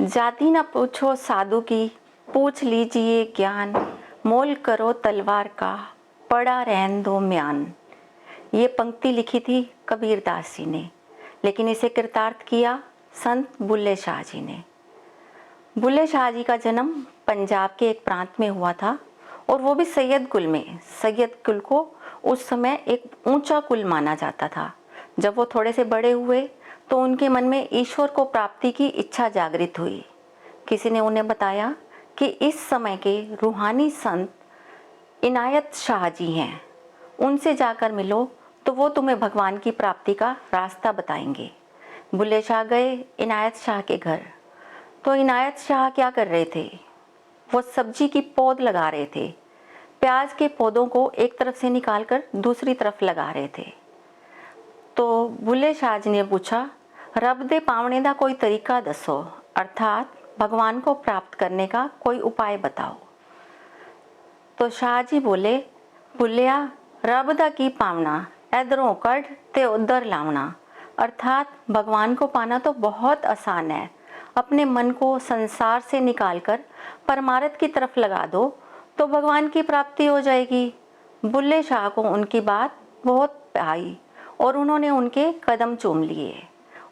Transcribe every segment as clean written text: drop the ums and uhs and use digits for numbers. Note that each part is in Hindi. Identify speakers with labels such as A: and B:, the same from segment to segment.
A: जाति न पूछो साधु की, पूछ लीजिए ज्ञान, मोल करो तलवार का, पड़ा रहन दो म्यान। ये पंक्ति लिखी थी कबीरदास जी ने, लेकिन इसे कृतार्थ किया संत बुल्ले शाह जी ने। बुल्ले शाह जी का जन्म पंजाब के एक प्रांत में हुआ था, और वो भी सैयद कुल में। सैयद कुल को उस समय एक ऊंचा कुल माना जाता था। जब वो थोड़े से बड़े हुए तो उनके मन में ईश्वर को प्राप्ति की इच्छा जागृत हुई। किसी ने उन्हें बताया कि इस समय के रूहानी संत इनायत शाह जी हैं, उनसे जाकर मिलो तो वो तुम्हें भगवान की प्राप्ति का रास्ता बताएंगे। बुल्ले शाह गए इनायत शाह के घर। तो इनायत शाह क्या कर रहे थे? वो सब्जी की पौध लगा रहे थे। प्याज के पौधों को एक तरफ से निकालकर दूसरी तरफ लगा रहे थे। तो बुल्ले शाह जी ने पूछा, रब दे पावने का कोई तरीका दसो, अर्थात भगवान को प्राप्त करने का कोई उपाय बताओ। तो शाह जी बोले, बुल्लिया रब दा की पावना, इधरों कढ़ ते उधर लावना। अर्थात भगवान को पाना तो बहुत आसान है। अपने मन को संसार से निकालकर परमार्थ की तरफ लगा दो तो भगवान की प्राप्ति हो जाएगी। बुल्ले शाह को उनकी बात बहुत आई और उन्होंने उनके कदम चूम लिए,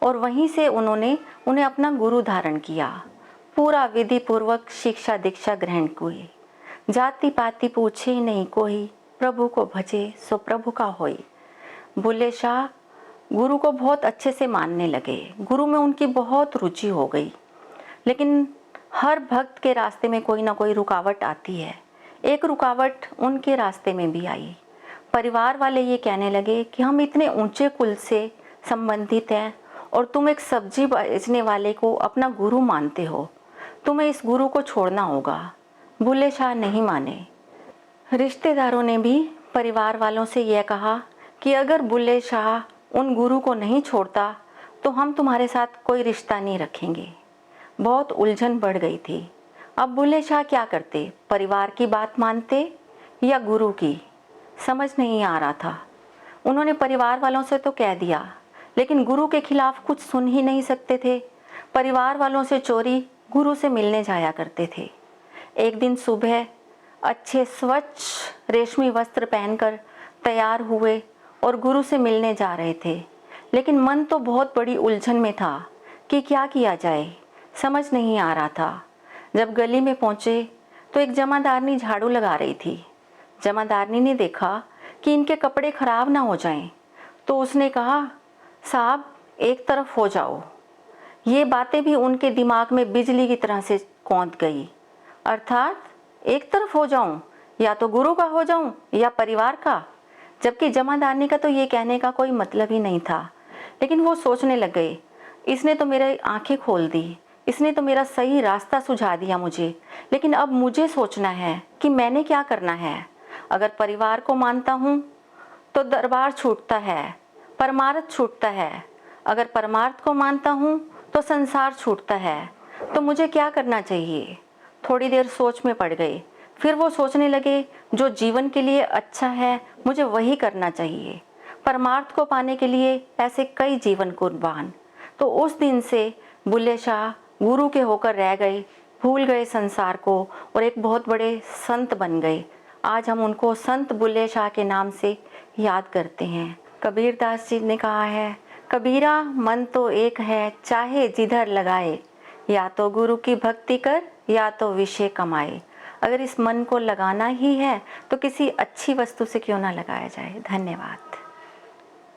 A: और वहीं से उन्होंने उन्हें अपना गुरु धारण किया। पूरा विधि पूर्वक शिक्षा दीक्षा ग्रहण की। जाति पाति पूछे नहीं कोई, प्रभु को भजे सो प्रभु का होई। बुल्ले शाह गुरु को बहुत अच्छे से मानने लगे। गुरु में उनकी बहुत रुचि हो गई। लेकिन हर भक्त के रास्ते में कोई ना कोई रुकावट आती है। एक रुकावट उनके रास्ते में भी आई। परिवार वाले ये कहने लगे कि हम इतने ऊंचे कुल से संबंधित हैं और तुम एक सब्जी बेचने वाले को अपना गुरु मानते हो, तुम्हें इस गुरु को छोड़ना होगा। बुल्ले शाह नहीं माने। रिश्तेदारों ने भी परिवार वालों से यह कहा कि अगर बुल्ले शाह उन गुरु को नहीं छोड़ता तो हम तुम्हारे साथ कोई रिश्ता नहीं रखेंगे। बहुत उलझन बढ़ गई थी। अब बुल्ले शाह क्या करते? परिवार की बात मानते या गुरु की? समझ नहीं आ रहा था। उन्होंने परिवार वालों से तो कह दिया, लेकिन गुरु के खिलाफ कुछ सुन ही नहीं सकते थे। परिवार वालों से चोरी गुरु से मिलने जाया करते थे। एक दिन सुबह अच्छे स्वच्छ रेशमी वस्त्र पहनकर तैयार हुए और गुरु से मिलने जा रहे थे, लेकिन मन तो बहुत बड़ी उलझन में था कि क्या किया जाए, समझ नहीं आ रहा था। जब गली में पहुंचे तो एक जमादारनी झाड़ू लगा रही थी। जमादारनी ने देखा कि इनके कपड़े खराब ना हो जाएं, तो उसने कहा, साहब एक तरफ हो जाओ। ये बातें भी उनके दिमाग में बिजली की तरह से कौंध गई। अर्थात एक तरफ हो जाऊं, या तो गुरु का हो जाऊं या परिवार का। जबकि जमादारनी का तो ये कहने का कोई मतलब ही नहीं था। लेकिन वो सोचने लग गए, इसने तो मेरी आंखें खोल दी, इसने तो मेरा सही रास्ता सुझा दिया मुझे। लेकिन अब मुझे सोचना है कि मैंने क्या करना है। अगर परिवार को मानता हूँ तो दरबार छूटता है, परमार्थ छूटता है। अगर परमार्थ को मानता हूँ तो संसार छूटता है। तो मुझे क्या करना चाहिए? थोड़ी देर सोच में पड़ गए। फिर वो सोचने लगे, जो जीवन के लिए अच्छा है मुझे वही करना चाहिए। परमार्थ को पाने के लिए ऐसे कई जीवन कुर्बान। तो उस दिन से बुल्ले शाह गुरु के होकर रह गए, भूल गए संसार को और एक बहुत बड़े संत बन गए। आज हम उनको संत बुल्ले शाह के नाम से याद करते हैं। कबीरदास जी ने कहा है, कबीरा मन तो एक है चाहे जिधर लगाए, या तो गुरु की भक्ति कर या तो विषय कमाए। अगर इस मन को लगाना ही है तो किसी अच्छी वस्तु से क्यों ना लगाया जाए। धन्यवाद।